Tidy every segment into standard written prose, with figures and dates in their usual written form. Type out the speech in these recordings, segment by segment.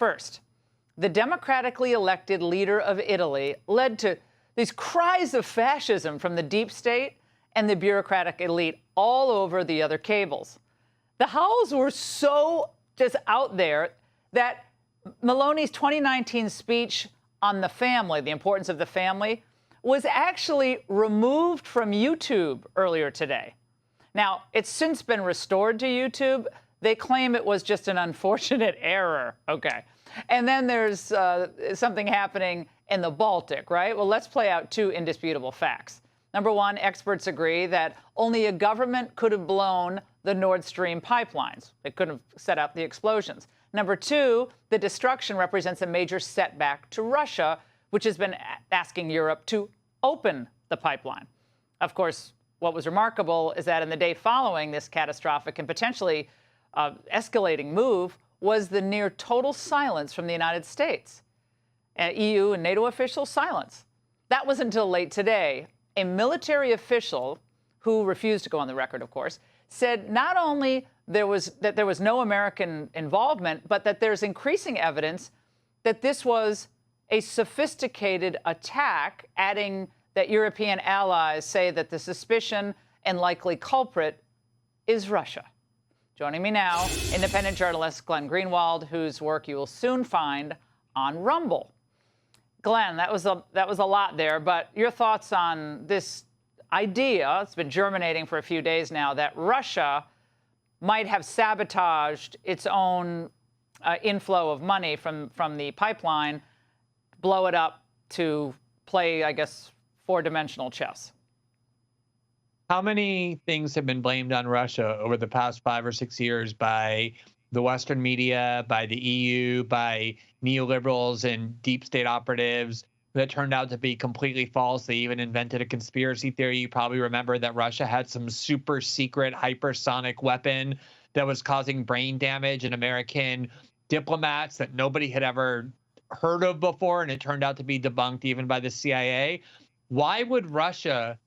First, the democratically elected leader of Italy led to these cries of fascism from the deep state and the bureaucratic elite all over the other cables. The howls were so just out there that Meloni's 2019 speech on the family, the importance of the family, was actually removed from YouTube earlier today. Now, it's since been restored to YouTube. They claim it was just an unfortunate error. Okay. And then there's something happening in the Baltic, right? Well, let's play out two indisputable facts. Number one, experts agree that only a government could have blown the Nord Stream pipelines. It couldn't have set up the explosions. Number two, the destruction represents a major setback to Russia, which has been asking Europe to open the pipeline. Of course, what was remarkable is that in the day following this catastrophic and potentially escalating move was the near total silence from the United States. EU and NATO officials, silence. That was until late today. A military official, who refused to go on the record, of course, said not only there was no American involvement, but that there's increasing evidence that this was a sophisticated attack, adding that European allies say that the suspicion and likely culprit is Russia. Joining me now, independent journalist Glenn Greenwald, whose work you will soon find on Rumble. Glenn, that was a lot there, but your thoughts on this idea, it's been germinating for a few days now, that Russia might have sabotaged its own inflow of money from the pipeline, blow it up to play, I guess, four-dimensional chess. How many things have been blamed on Russia over the past 5 or 6 years by the Western media, by the EU, by neoliberals and deep state operatives that turned out to be completely false? They even invented a conspiracy theory. You probably remember that Russia had some super secret hypersonic weapon that was causing brain damage in American diplomats that nobody had ever heard of before, and it turned out to be debunked even by the CIA. Why would Russia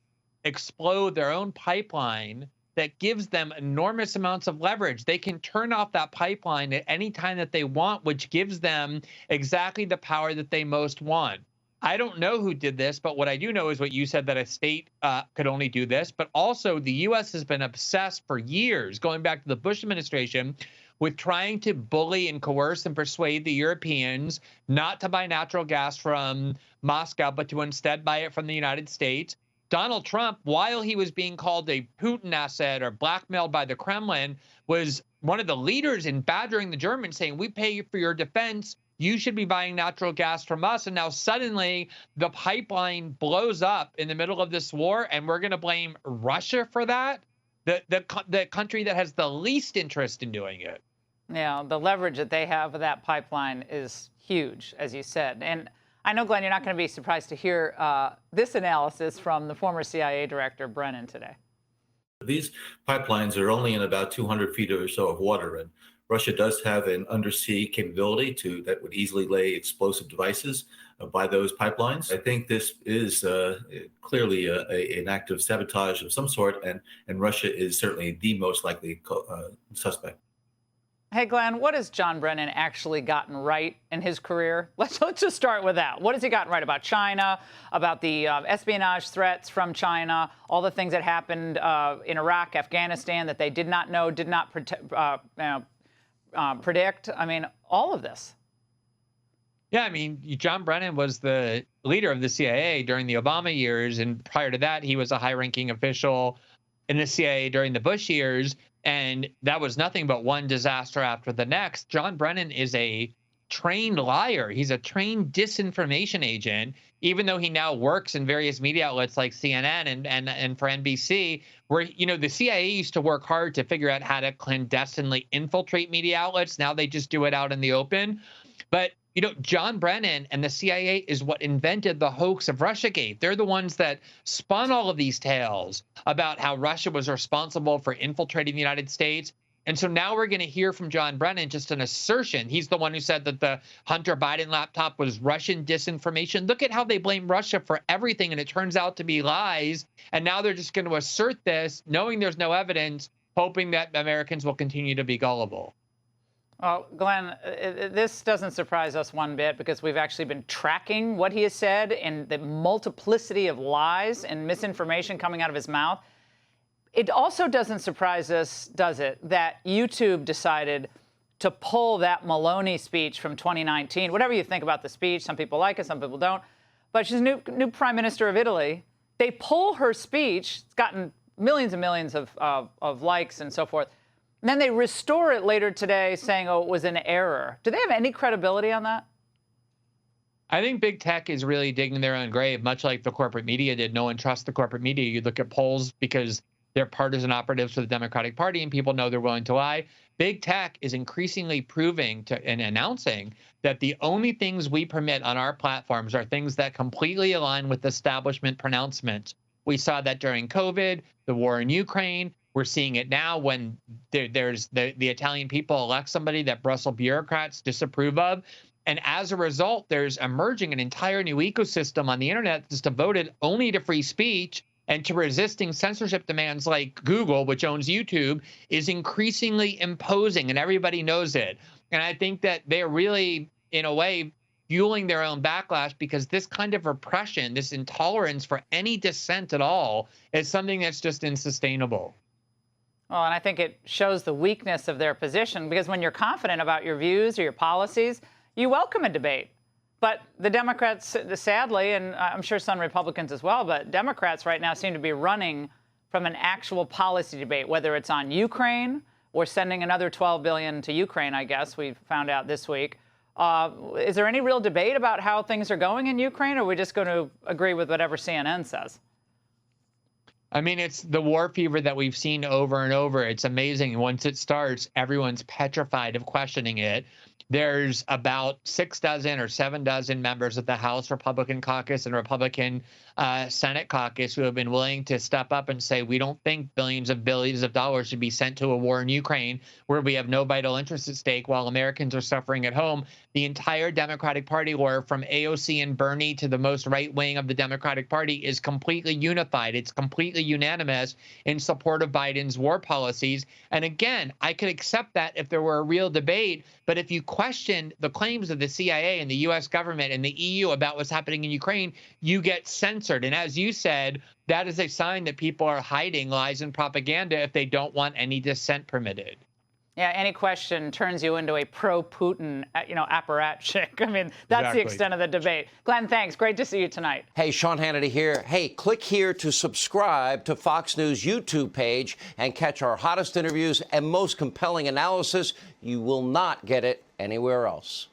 explode their own pipeline that gives them enormous amounts of leverage? They can turn off that pipeline at any time that they want, which gives them exactly the power that they most want. I don't know who did this, but what I do know is what you said, that a state could only do this. But also the U.S. has been obsessed for years, going back to the Bush administration, with trying to bully and coerce and persuade the Europeans not to buy natural gas from Moscow, but to instead buy it from the United States. Donald Trump, while he was being called a Putin asset or blackmailed by the Kremlin, was one of the leaders in badgering the Germans, saying, we pay you for your defense. You should be buying natural gas from us. And now suddenly the pipeline blows up in the middle of this war, and we're going to blame Russia for that? The country that has the least interest in doing it. Yeah, the leverage that they have with that pipeline is huge, as you said. And I know, Glenn, you're not going to be surprised to hear this analysis from the former CIA director, Brennan, today. These pipelines are only in about 200 feet or so of water, and Russia does have an undersea capability that would easily lay explosive devices by those pipelines. I think this is clearly an act of sabotage of some sort, and Russia is certainly the most likely suspect. Hey, Glenn, what has John Brennan actually gotten right in his career? Let's just start with that. What has he gotten right about China, about the espionage threats from China, all the things that happened in Iraq, Afghanistan that they did not know, did not predict? I mean, all of this. Yeah, I mean, John Brennan was the leader of the CIA during the Obama years, and prior to that, he was a high-ranking official in the CIA during the Bush years. And that was nothing but one disaster after the next. John Brennan is a trained liar. He's a trained disinformation agent, even though he now works in various media outlets like CNN and for NBC, where, you know, the CIA used to work hard to figure out how to clandestinely infiltrate media outlets. Now they just do it out in the open. But you know, John Brennan and the CIA is what invented the hoax of Russiagate. They're the ones that spun all of these tales about how Russia was responsible for infiltrating the United States. And so now we're going to hear from John Brennan just an assertion. He's the one who said that the Hunter Biden laptop was Russian disinformation. Look at how they blame Russia for everything, and it turns out to be lies. And now they're just going to assert this, knowing there's no evidence, hoping that Americans will continue to be gullible. Well, Glenn, this doesn't surprise us one bit because we've actually been tracking what he has said and the multiplicity of lies and misinformation coming out of his mouth. It also doesn't surprise us, does it, that YouTube decided to pull that Meloni speech from 2019. Whatever you think about the speech, some people like it, some people don't. But she's new prime minister of Italy. They pull her speech. It's gotten millions and millions of likes and so forth. And then they restore it later today saying, oh, it was an error. Do they have any credibility on that? I think big tech is really digging their own grave, much like the corporate media did. No one trusts the corporate media. You look at polls because they're partisan operatives for the Democratic Party and people know they're willing to lie. Big tech is increasingly proving and announcing that the only things we permit on our platforms are things that completely align with establishment pronouncements. We saw that during COVID, the war in Ukraine. We're seeing it now when there's the Italian people elect somebody that Brussels bureaucrats disapprove of. And as a result, there's emerging an entire new ecosystem on the internet that's devoted only to free speech and to resisting censorship demands like Google, which owns YouTube, is increasingly imposing, and everybody knows it. And I think that they're really, in a way, fueling their own backlash because this kind of repression, this intolerance for any dissent at all, is something that's just unsustainable. Well, and I think it shows the weakness of their position because when you're confident about your views or your policies, you welcome a debate. But the Democrats, sadly, and I'm sure some Republicans as well, but Democrats right now seem to be running from an actual policy debate, whether it's on Ukraine or sending another $12 billion to Ukraine, I guess we found out this week. Is there any real debate about how things are going in Ukraine, or are we just going to agree with whatever CNN says? I mean, it's the war fever that we've seen over and over. It's amazing. Once it starts, everyone's petrified of questioning it. There's about 6 dozen or 7 dozen members of the House Republican caucus and Republican Senate caucus who have been willing to step up and say, we don't think billions of dollars should be sent to a war in Ukraine where we have no vital interest at stake while Americans are suffering at home. The entire Democratic Party, or from AOC and Bernie to the most right wing of the Democratic Party, is completely unified. It's completely unanimous in support of Biden's war policies. And again, I could accept that if there were a real debate. But if you question the claims of the CIA and the U.S. government and the EU about what's happening in Ukraine, you get censored. And as you said, that is a sign that people are hiding lies and propaganda if they don't want any dissent permitted. Yeah, any question turns you into a pro-Putin, apparatchik. I mean, that's exactly the extent of the debate. Glenn, thanks. Great to see you tonight. Hey, Sean Hannity here. Hey, click here to subscribe to Fox News YouTube page and catch our hottest interviews and most compelling analysis. You will not get it anywhere else.